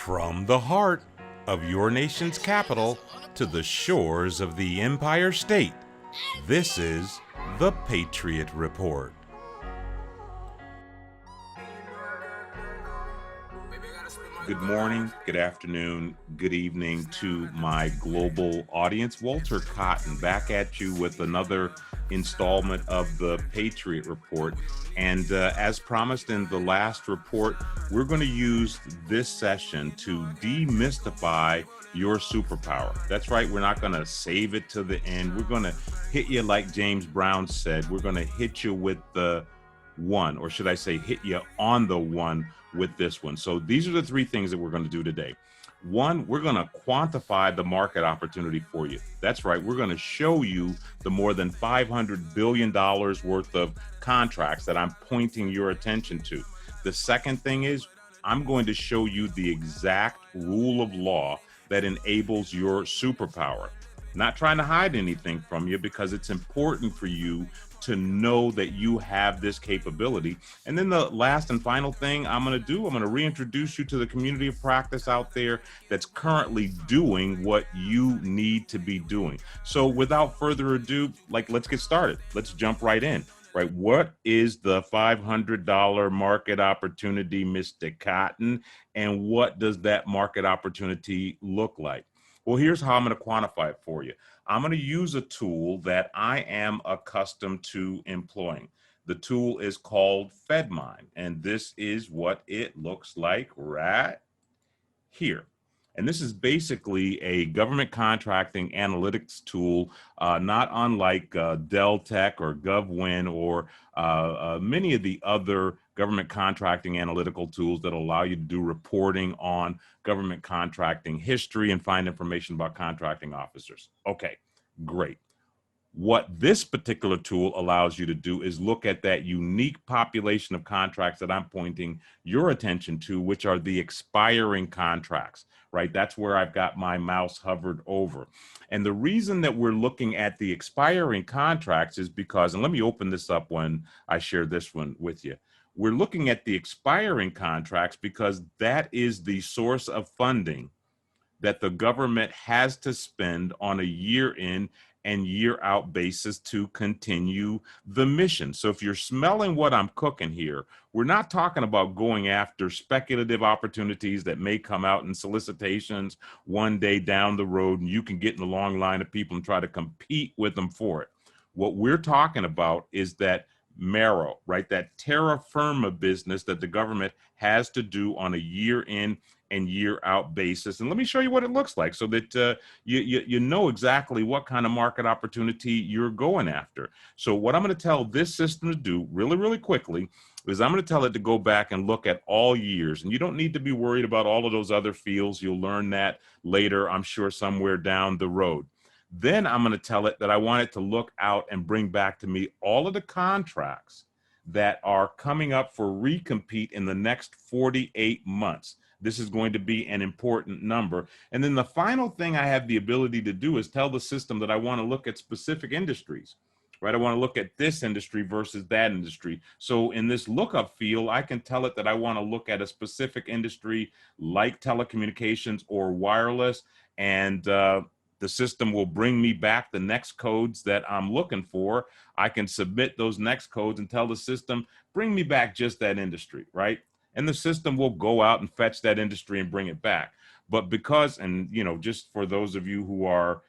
From the heart of your nation's capital to the shores of the Empire State, this is the Patriot Report. Good morning, good afternoon, good evening to my global audience. Walter Cotton back at you with another installment of the Patriot Report. And as promised in the last report, we're going to use this session to demystify your superpower. That's right, we're not going to save it to the end. We're going to hit you like James Brown said. We're going to hit you with the one, or should I say hit you on the one with this one. So these are the three things that we're going to do today. One, we're going to quantify the market opportunity for you. That's right. We're going to show you the more than $500 billion worth of contracts that I'm pointing your attention to. The second thing is I'm going to show you the exact rule of law that enables your superpower. Not trying to hide anything from you, because it's important for you to know that you have this capability. And then the last and final thing I'm going to reintroduce you to the community of practice out there that's currently doing what you need to be doing. So without further ado, let's get started. Let's jump right in. Right. What is the $500 market opportunity, Mr. Cotton? And what does that market opportunity look like? Well, here's how I'm going to quantify it for you. I'm going to use a tool that I am accustomed to employing. The tool is called FedMine, and this is what it looks like right here. And this is basically a government contracting analytics tool, not unlike Deltek or GovWin or many of the other government contracting analytical tools that allow you to do reporting on government contracting history and find information about contracting officers. Okay, great. What this particular tool allows you to do is look at that unique population of contracts that I'm pointing your attention to, which are the expiring contracts, right? That's where I've got my mouse hovered over. And the reason that we're looking at the expiring contracts is because, and let me open this up when I share this one with you. We're looking at the expiring contracts because that is the source of funding that the government has to spend on a year in and year out basis to continue the mission. So if you're smelling what I'm cooking here, we're not talking about going after speculative opportunities that may come out in solicitations one day down the road and you can get in the long line of people and try to compete with them for it. What we're talking about is that marrow, right? That terra firma business that the government has to do on a year in and year out basis. And let me show you what it looks like so that you know exactly what kind of market opportunity you're going after. So what I'm going to tell this system to do really, really quickly is I'm going to tell it to go back and look at all years. And you don't need to be worried about all of those other fields. You'll learn that later, I'm sure, somewhere down the road. Then I'm going to tell it that I want it to look out and bring back to me all of the contracts that are coming up for recompete in the next 48 months. This is going to be an important number. And then the final thing I have the ability to do is tell the system that I want to look at specific industries, right? I want to look at this industry versus that industry. So in this lookup field, I can tell it that I want to look at a specific industry like telecommunications or wireless, and the system will bring me back the next codes that I'm looking for. I can submit those next codes and tell the system, bring me back just that industry, right? And the system will go out and fetch that industry and bring it back. But because, and just for those of you who are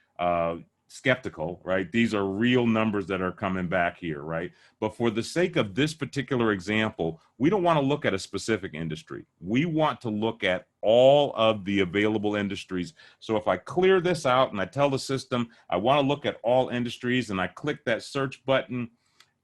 skeptical, right? These are real numbers that are coming back here, right? But for the sake of this particular example, we don't want to look at a specific industry. We want to look at all of the available industries. So if I clear this out and I tell the system, I want to look at all industries, and I click that search button,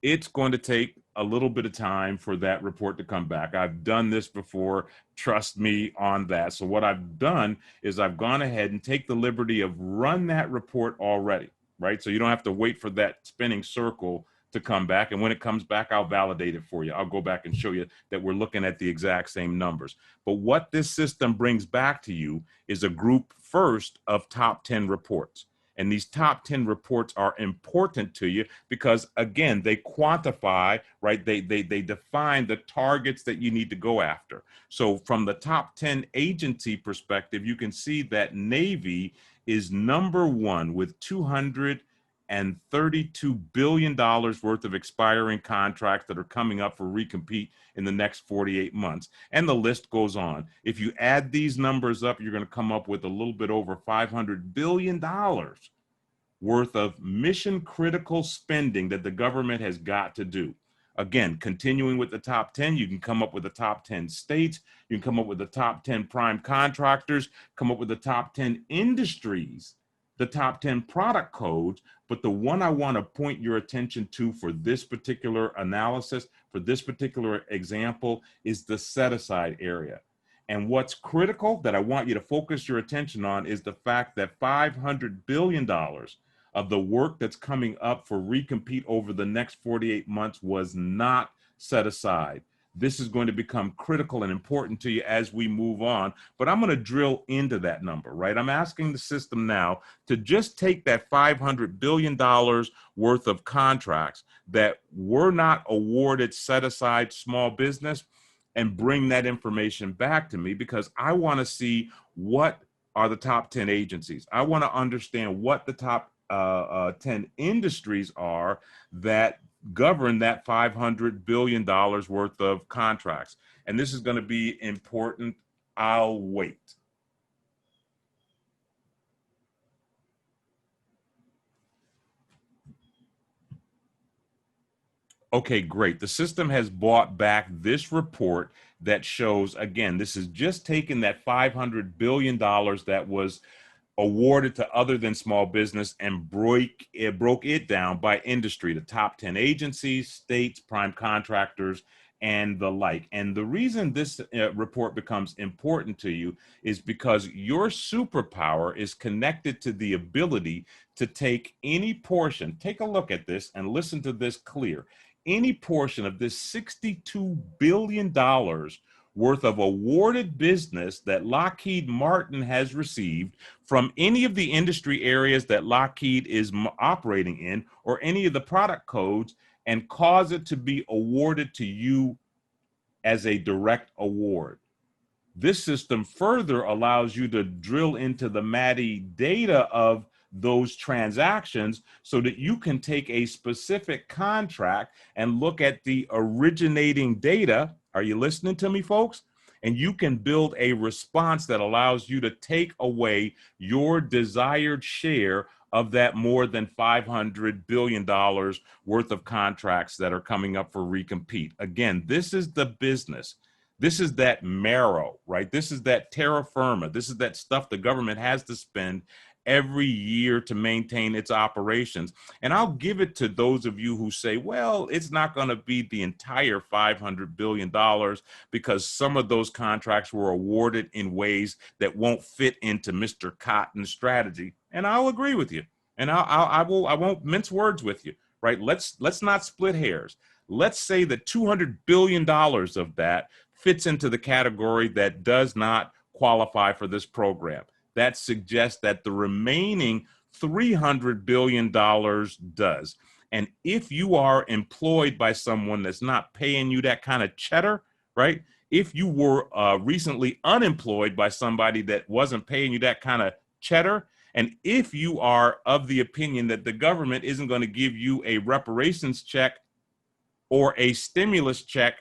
it's going to take a little bit of time for that report to come back. I've done this before, trust me on that. So what I've done is I've gone ahead and take the liberty of run that report already, right? So you don't have to wait for that spinning circle to come back. And when it comes back, I'll validate it for you. I'll go back and show you that we're looking at the exact same numbers. But what this system brings back to you is a group first of top 10 reports. And these top 10 reports are important to you because, again, they quantify, right? They define the targets that you need to go after. So from the top 10 agency perspective, you can see that Navy is number one with $232 billion worth of expiring contracts that are coming up for recompete in the next 48 months. And the list goes on. If you add these numbers up, you're going to come up with a little bit over $500 billion worth of mission critical spending that the government has got to do. Again, continuing with the top 10, you can come up with the top 10 states, you can come up with the top 10 prime contractors, come up with the top 10 industries, the top 10 product codes. But the one I want to point your attention to for this particular analysis, for this particular example, is the set aside area. And what's critical that I want you to focus your attention on is the fact that $500 billion of the work that's coming up for recompete over the next 48 months was not set aside. This is going to become critical and important to you as we move on, but I'm going to drill into that number, right? I'm asking the system now to just take that $500 billion worth of contracts that were not awarded set aside small business and bring that information back to me, because I want to see what are the top 10 agencies. I want to understand what the top 10 industries are that govern that $500 billion worth of contracts. And this is going to be important. I'll wait. Okay, great. The system has brought back this report that shows, again, this is just taking that $500 billion that was awarded to other than small business and broke it down by industry, the top 10 agencies, states, prime contractors, and the like. And the reason this report becomes important to you is because your superpower is connected to the ability to take any portion, take a look at this and listen to this clear, any portion of this $62 billion worth of awarded business that Lockheed Martin has received from any of the industry areas that Lockheed is operating in, or any of the product codes, and cause it to be awarded to you as a direct award. This system further allows you to drill into the MADI data of those transactions so that you can take a specific contract and look at the originating data. Are you listening to me, folks? And you can build a response that allows you to take away your desired share of that more than $500 billion worth of contracts that are coming up for recompete. Again, this is the business. This is that marrow, right? This is that terra firma. This is that stuff the government has to spend every year to maintain its operations. And I'll give it to those of you who say, well, it's not going to be the entire $500 billion because some of those contracts were awarded in ways that won't fit into Mr. Cotton's strategy. And I'll agree with you. And I won't mince words with you, right? Let's not split hairs. Let's say that $200 billion of that fits into the category that does not qualify for this program. That suggests that the remaining $300 billion does. And if you are employed by someone that's not paying you that kind of cheddar, right? If you were recently unemployed by somebody that wasn't paying you that kind of cheddar, and if you are of the opinion that the government isn't going to give you a reparations check or a stimulus check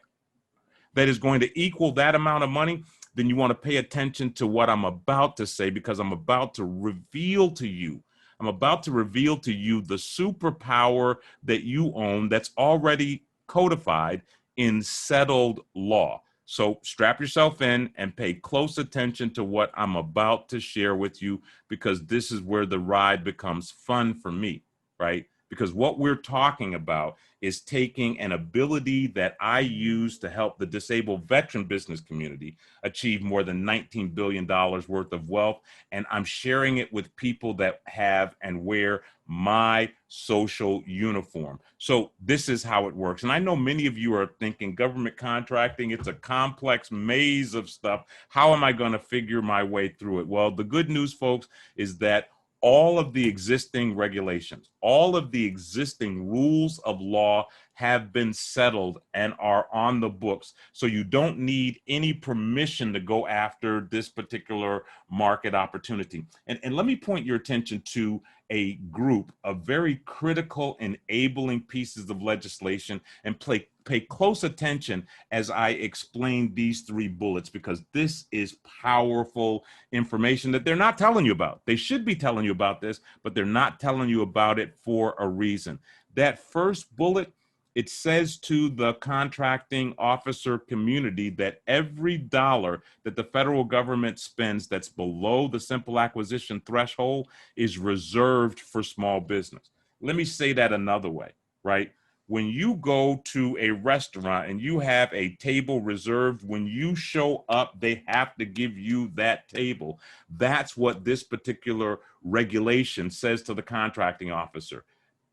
that is going to equal that amount of money, then you want to pay attention to what I'm about to say, because I'm about to reveal to you. I'm about to reveal to you the superpower that you own that's already codified in settled law. So strap yourself in and pay close attention to what I'm about to share with you, because this is where the ride becomes fun for me, right? Because what we're talking about is taking an ability that I use to help the disabled veteran business community achieve more than $19 billion worth of wealth, and I'm sharing it with people that have and wear my social uniform. So this is how it works. And I know many of you are thinking government contracting, it's a complex maze of stuff. How am I going to figure my way through it? Well, the good news, folks, is that all of the existing regulations, all of the existing rules of law have been settled and are on the books. So you don't need any permission to go after this particular market opportunity. And let me point your attention to a group of very critical enabling pieces of legislation, and pay close attention as I explain these 3 bullets, because this is powerful information that they're not telling you about. They should be telling you about this, but they're not telling you about it for a reason. That first bullet, it says to the contracting officer community that every dollar that the federal government spends that's below the simple acquisition threshold is reserved for small business. Let me say that another way, right? When you go to a restaurant and you have a table reserved, when you show up, they have to give you that table. That's what this particular regulation says to the contracting officer.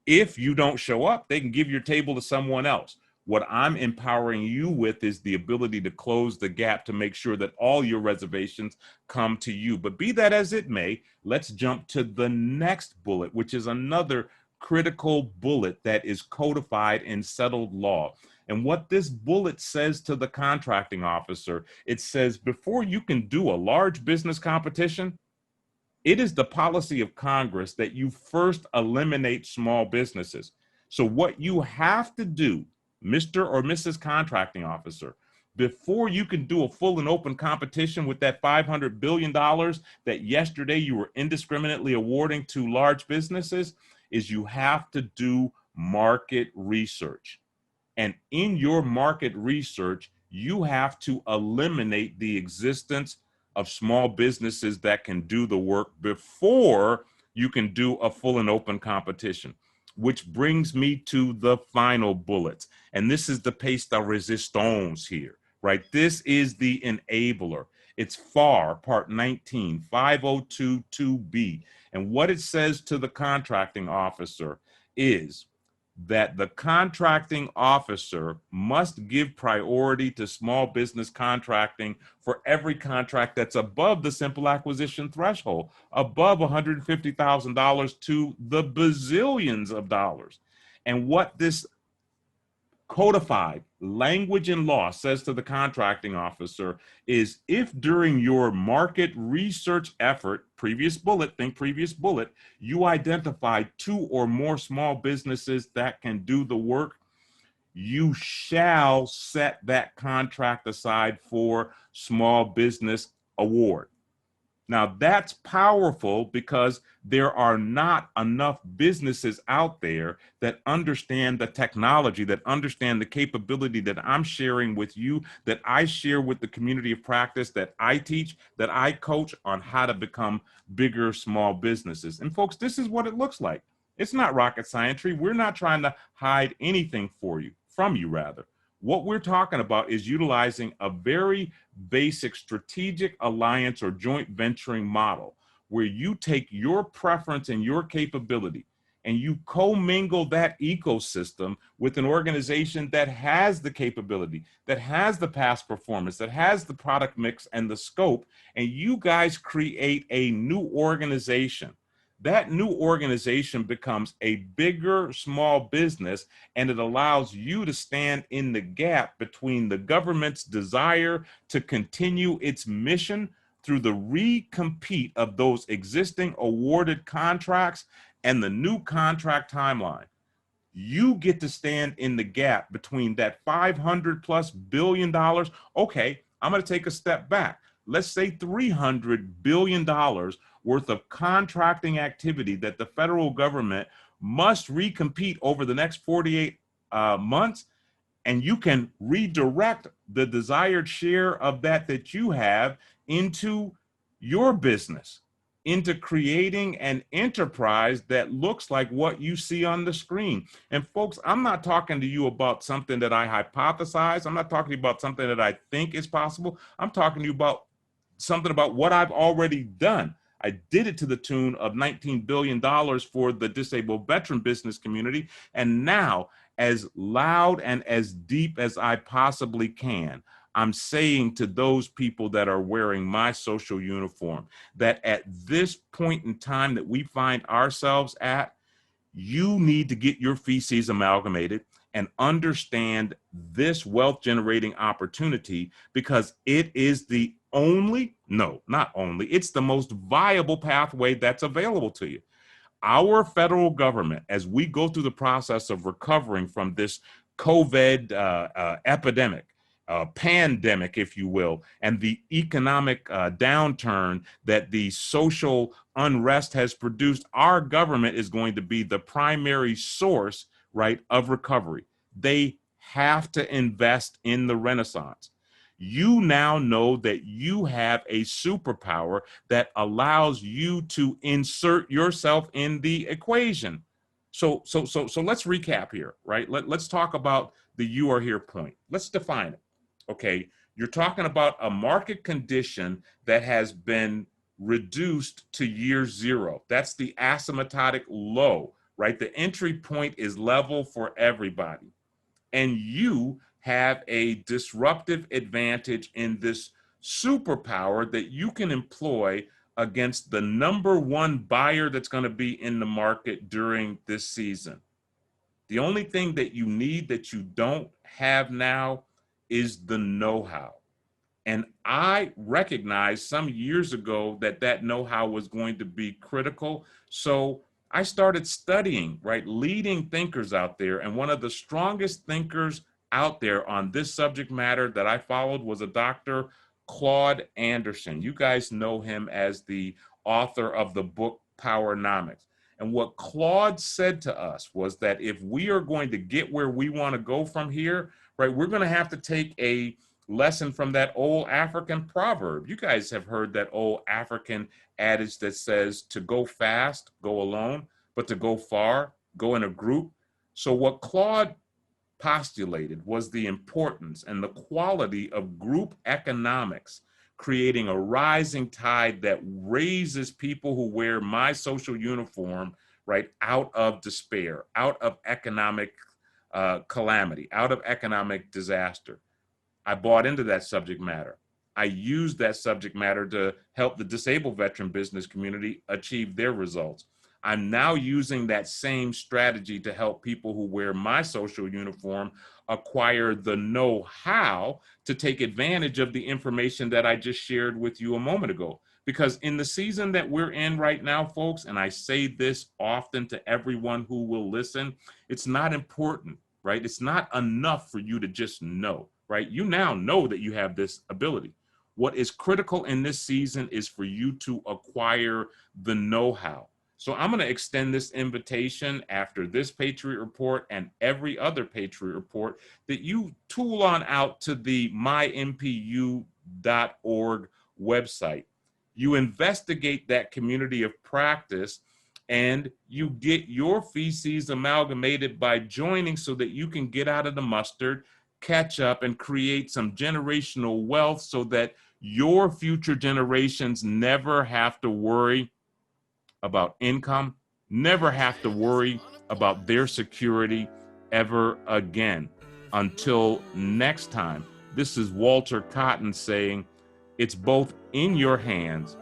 If you don't show up, they can give your table to someone else. What I'm empowering you with is the ability to close the gap to make sure that all your reservations come to you. But be that as it may, let's jump to the next bullet, which is another critical bullet that is codified in settled law. And what this bullet says to the contracting officer, it says before you can do a large business competition, it is the policy of Congress that you first eliminate small businesses. So what you have to do, Mr. or Mrs. Contracting Officer, before you can do a full and open competition with that $500 billion that yesterday you were indiscriminately awarding to large businesses, is you have to do market research. And in your market research, you have to eliminate the existence of small businesses that can do the work before you can do a full and open competition. Which brings me to the final bullets. And this is the piece de resistance here, right? This is the enabler. It's FAR, Part 19, 5022B. And what it says to the contracting officer is that the contracting officer must give priority to small business contracting for every contract that's above the simple acquisition threshold, above $150,000 to the bazillions of dollars. And what this codified language in law says to the contracting officer is, if during your market research effort, previous bullet, think previous bullet, you identify 2 or more small businesses that can do the work, you shall set that contract aside for small business award. Now that's powerful because there are not enough businesses out there that understand the technology, that understand the capability that I'm sharing with you, that I share with the community of practice, that I teach, that I coach on how to become bigger small businesses. And folks, this is what it looks like. It's not rocket science. We're not trying to hide anything from you rather. What we're talking about is utilizing a very basic strategic alliance or joint venturing model where you take your preference and your capability and you commingle that ecosystem with an organization that has the capability, that has the past performance, that has the product mix and the scope, and you guys create a new organization. That new organization becomes a bigger small business, and it allows you to stand in the gap between the government's desire to continue its mission through the recompete of those existing awarded contracts and the new contract timeline. You get to stand in the gap between that $500+ billion. Okay, I'm going to take a step back. Let's say $300 billion worth of contracting activity that the federal government must recompete over the next 48 months, and you can redirect the desired share of that you have into your business, into creating an enterprise that looks like what you see on the screen. And folks, I'm not talking to you about something that I hypothesize. I'm not talking to you about something that I think is possible. I'm talking to you about something about what I've already done. I did it to the tune of $19 billion for the disabled veteran business community. And now, as loud and as deep as I possibly can, I'm saying to those people that are wearing my social uniform that at this point in time that we find ourselves at, you need to get your feces amalgamated and understand this wealth generating opportunity, because it is the only, no, not only, it's the most viable pathway that's available to you. Our federal government, as we go through the process of recovering from this COVID epidemic, pandemic, if you will, and the economic downturn that the social unrest has produced, our government is going to be the primary source, right, of recovery. They have to invest in the Renaissance. You now know that you have a superpower that allows you to insert yourself in the equation. So let's recap here, right? Let's talk about the "you are here" point. Let's define it. Okay, you're talking about a market condition that has been reduced to year zero. That's the asymptotic low, right? The entry point is level for everybody. And you have a disruptive advantage in this superpower that you can employ against the number one buyer that's going to be in the market during this season. The only thing that you need that you don't have now is the know-how. And I recognized some years ago that that know-how was going to be critical. So I started studying, right, leading thinkers out there. And one of the strongest thinkers out there on this subject matter that I followed was a Dr. Claude Anderson. You guys know him as the author of the book Powernomics. And what Claude said to us was that if we are going to get where we want to go from here, right, we're going to have to take a lesson from that old African proverb. You guys have heard that old African adage that says to go fast, go alone, but to go far, go in a group. So what Claude postulated was the importance and the quality of group economics, creating a rising tide that raises people who wear my social uniform, right, out of despair, out of economic calamity, out of economic disaster. I bought into that subject matter. I used that subject matter to help the disabled veteran business community achieve their results. I'm now using that same strategy to help people who wear my social uniform acquire the know-how to take advantage of the information that I just shared with you a moment ago. Because in the season that we're in right now, folks, and I say this often to everyone who will listen, it's not important, right? It's not enough for you to just know, right? You now know that you have this ability. What is critical in this season is for you to acquire the know-how. So I'm going to extend this invitation after this Patriot Report and every other Patriot Report that you tool on out to the mympu.org website. You investigate that community of practice and you get your feces amalgamated by joining so that you can get out of the mustard, catch up, and create some generational wealth so that your future generations never have to worry about income, never have to worry about their security ever again. Until next time, this is Walter Cotton saying, it's both in your hands,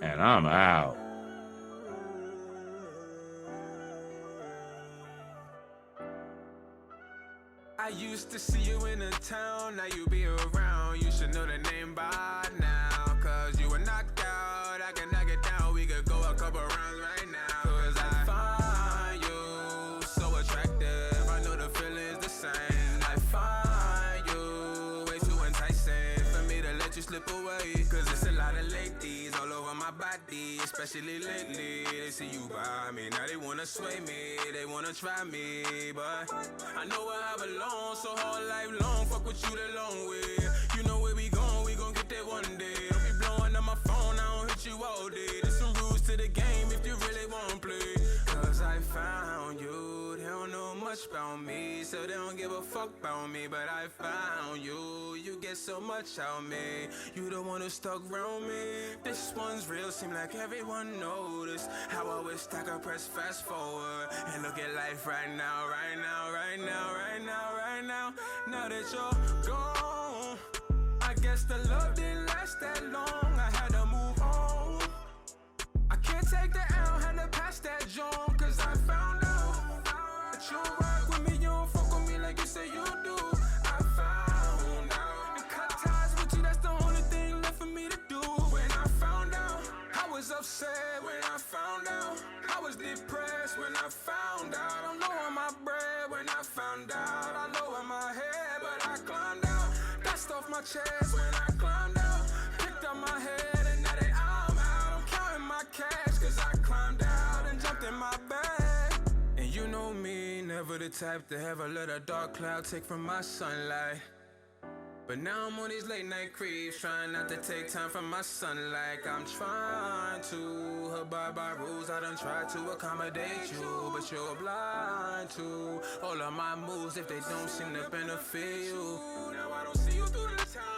and I'm out. I used to see you in the town, now you be around. You should know the name by now, cause you were knocked out. I can knock it down, we could go a couple rounds right now. Cause I find you so attractive, I know the feeling's the same. I find you way too enticing for me to let you slip away. Cause it's a lot of ladies all over my body, especially lately. They see you by me, now they wanna sway me, they wanna try me. But I know where I belong, so whole life long, fuck with you the long way. You know where we gon' get there one day. Don't be blowing up my phone, I don't hit you all day. There's some rules to the game if you really wanna play. Cause I found you, they don't know much about me, so they don't give a fuck about me. But I found you, you get so much out of me. You the one who stuck around me. This one's real, seem like everyone noticed how I wish I could press fast forward and look at life right now, right now, right now, right now, right now. Now that you're gone, guess the love didn't last that long. I had to move on. I can't take the L, had to pass that joint. Cause I found out that you rock with me, you don't fuck with me like you say you do. I found out. And cut ties with you, that's the only thing left for me to do. When I found out, I was upset when I found out. I was depressed when I found out. I'm lowering my bread when I found out. I lowered my head, but I climbed out. Dust off my chest when I climbed out. Picked up my head and now that I'm out, I'm counting my cash. Cause I climbed out and jumped in my bag. And you know me, never the type to ever let a dark cloud take from my sunlight. But now I'm on these late night creeps, trying not to take time from my sunlight. I'm trying to abide by rules, I done tried to accommodate you, but you're blind to all of my moves if they don't seem to benefit you. Now I don't see you through the time.